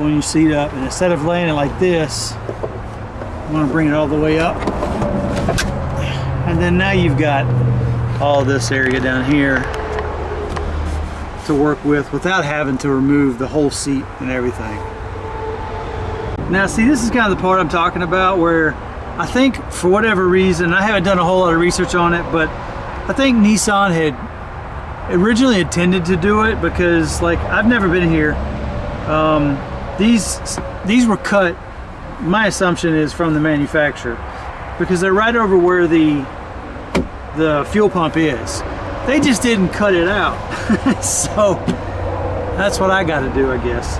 pulling your seat up, and instead of laying it like this, I'm going to bring it all the way up. And then now you've got all this area down here to work with without having to remove the whole seat and everything. Now see, this is kind of the part I'm talking about, where I think for whatever reason, I haven't done a whole lot of research on it, but I think Nissan had originally intended to do it because, like, I've never been here. These were cut, my assumption is, from the manufacturer, because they're right over where the fuel pump is. They just didn't cut it out. So that's what I got to do, I guess.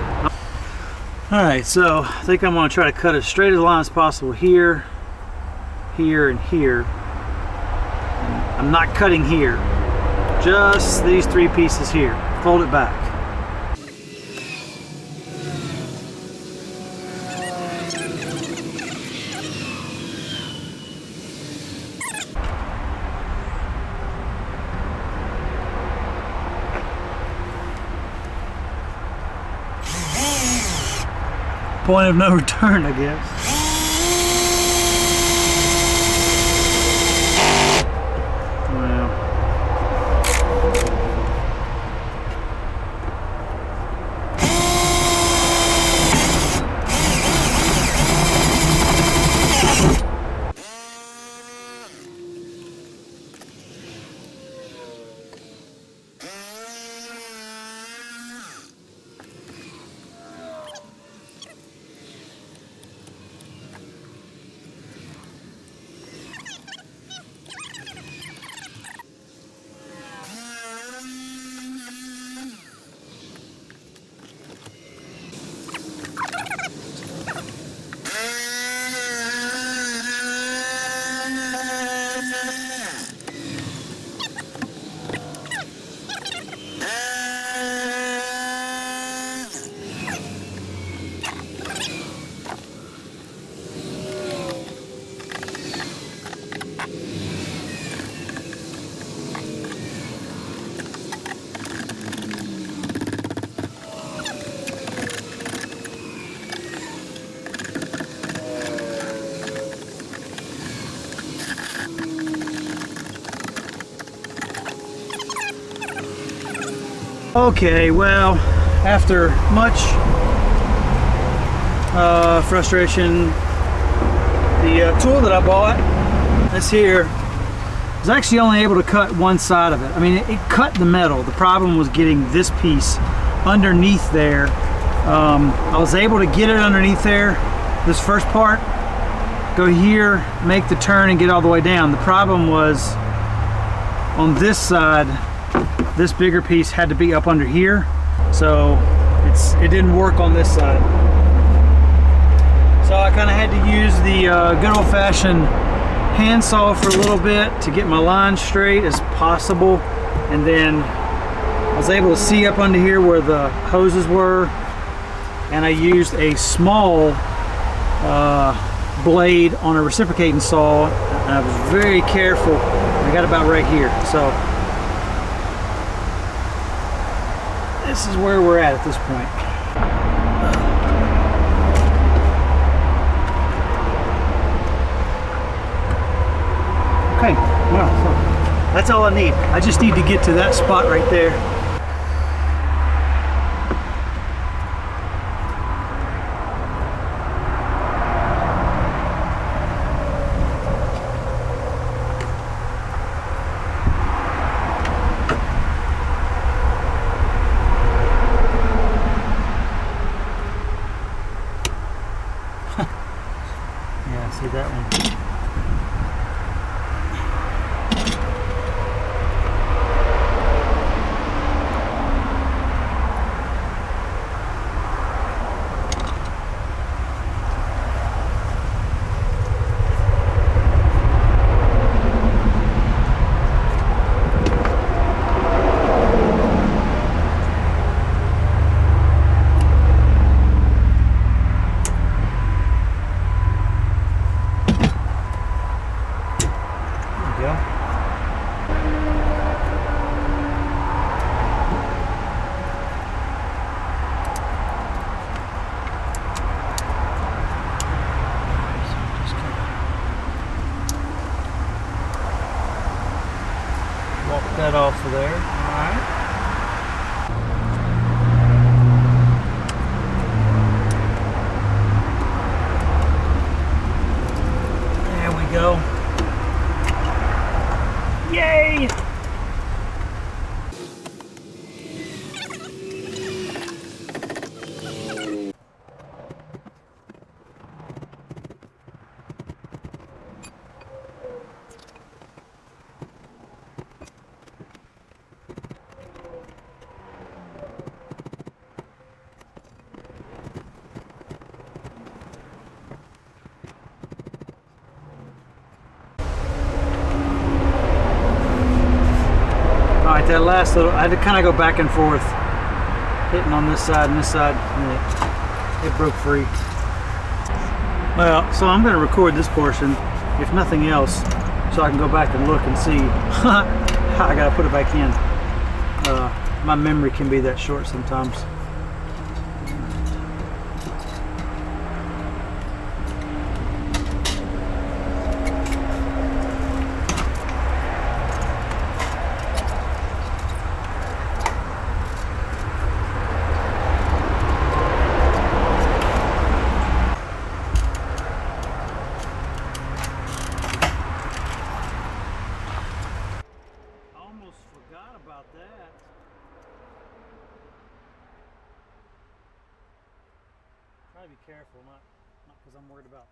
All right, so I think I'm going to try to cut as straight a line as possible here, here, and here. I'm not cutting here, just these 3 pieces here. Fold it back. Point of no return, I guess. Okay, well, after much frustration, the tool that I bought, this here, was actually only able to cut one side of it. I mean, it cut the metal. The problem was getting this piece underneath there. I was able to get it underneath there, this first part, go here, make the turn, and get all the way down. The problem was on this side, this bigger piece had to be up under here, so it didn't work on this side. So I kind of had to use the good old-fashioned handsaw for a little bit to get my line straight as possible, and then I was able to see up under here where the hoses were, and I used a small blade on a reciprocating saw, and I was very careful. I got about right here. So this is where we're at this point. Okay, well, so that's all I need. I just need to get to that spot right there. Yeah, see that one. that off of there. Alright. There we go. Yay! Alright, that last little, I had to kind of go back and forth, hitting on this side and this side, and it broke free. Well, so I'm going to record this portion, if nothing else, so I can go back and look and see. I got to put it back in. My memory can be that short sometimes. About that. Try to be careful, not because I'm worried about.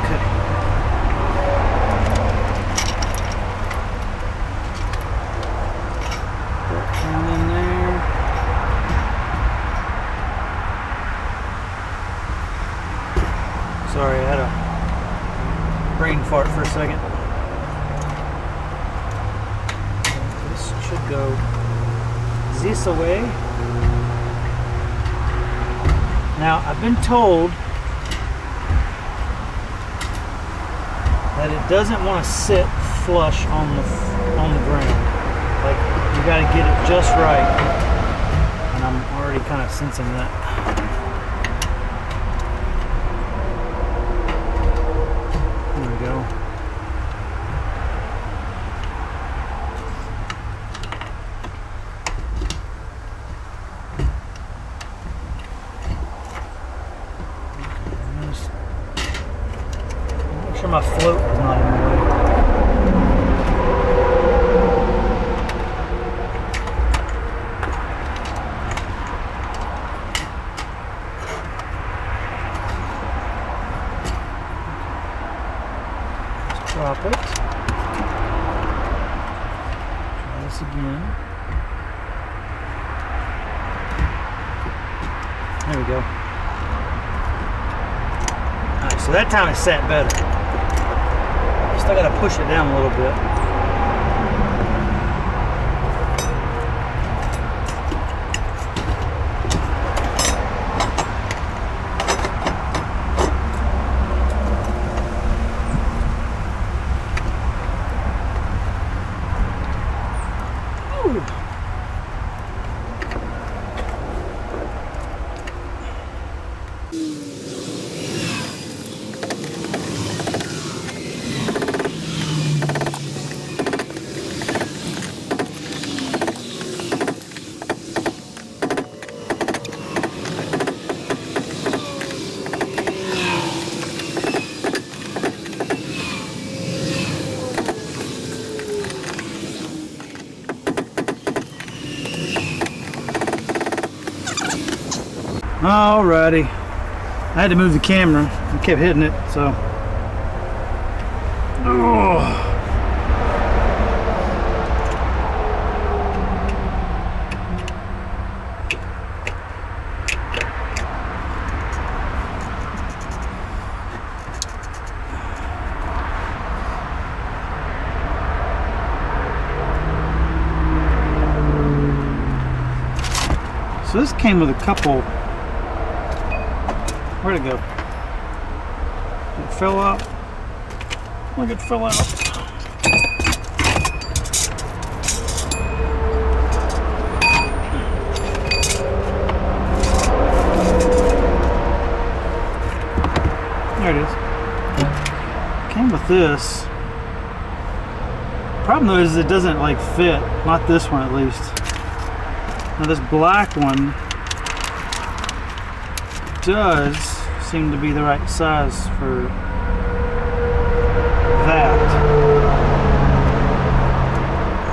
Okay. Put in there. Sorry, I had a brain fart for a second. This should go this away. Now, I've been told that it doesn't want to sit flush on the ground. Like, you got to get it just right. And I'm already kind of sensing that. Go. Make sure my float is not in the way. Drop it. Try this again. There we go. Alright, so that time it sat better. Still got to push it down a little bit. Alrighty, I had to move the camera. I kept hitting it, so. Oh. So this came with a couple. Where'd it go? It fell out. Look, it fell out. with this, problem is it doesn't like fit, not this one at least. Now this black one does seem to be the right size for that.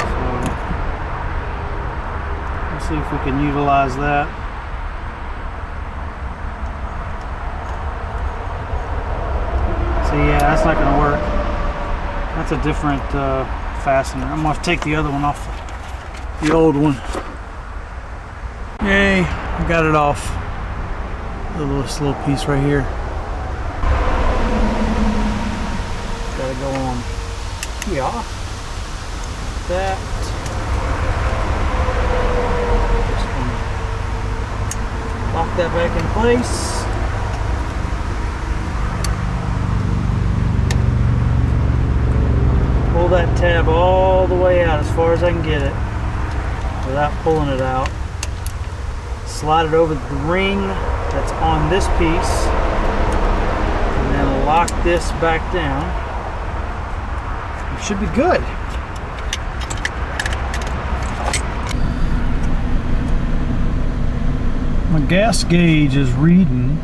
So let's see if we can utilize that. So yeah, that's not going to work. That's a different fastener. I'm going to take the other one off, the old one. Yay, I got it off. This little piece right here. Gotta go on. Yeah. That. Just gonna lock that back in place. Pull that tab all the way out as far as I can get it without pulling it out. Slide it over the ring that's on this piece, and then lock this back down. It should be good. My gas gauge is reading,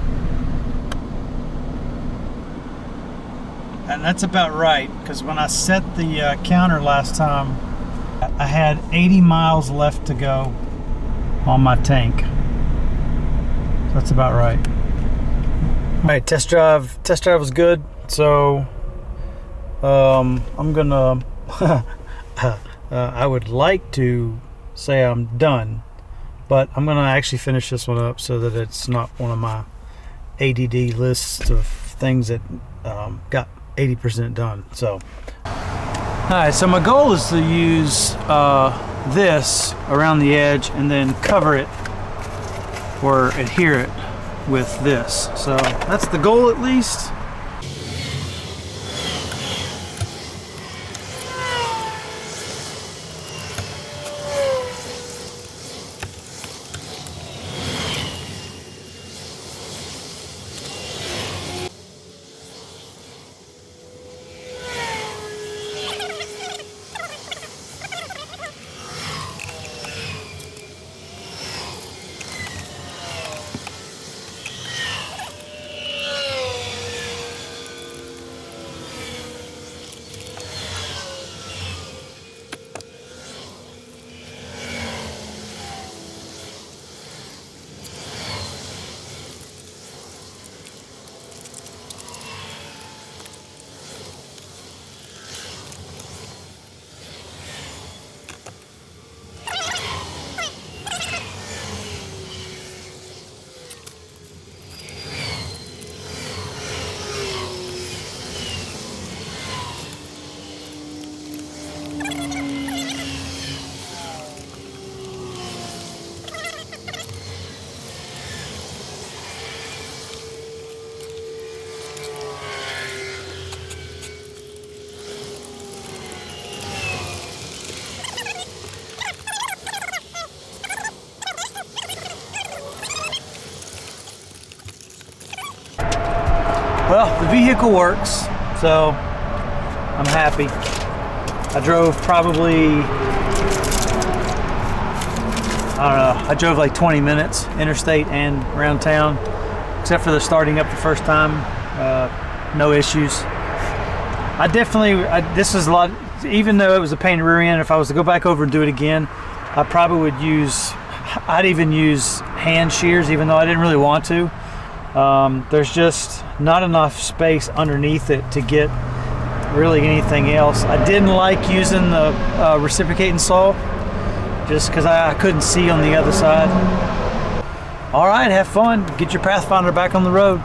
and that's about right, because when I set the counter last time, I had 80 miles left to go on my tank. That's about right. All right, test drive was good. So I'm gonna I would like to say I'm done, but I'm gonna actually finish this one up so that it's not one of my ADD lists of things that got 80% done. So all right, so my goal is to use this around the edge and then cover it or adhere it with this. So that's the goal at least. Well, the vehicle works, so I'm happy. I drove probably, I drove like 20 minutes interstate and around town, except for the starting up the first time. No issues. This was a lot, even though it was a pain in the rear end, if I was to go back over and do it again, I probably would I'd even use hand shears, even though I didn't really want to. There's just not enough space underneath it to get really anything else. I didn't like using the reciprocating saw just because I couldn't see on the other side. All right, have fun. Get your Pathfinder back on the road.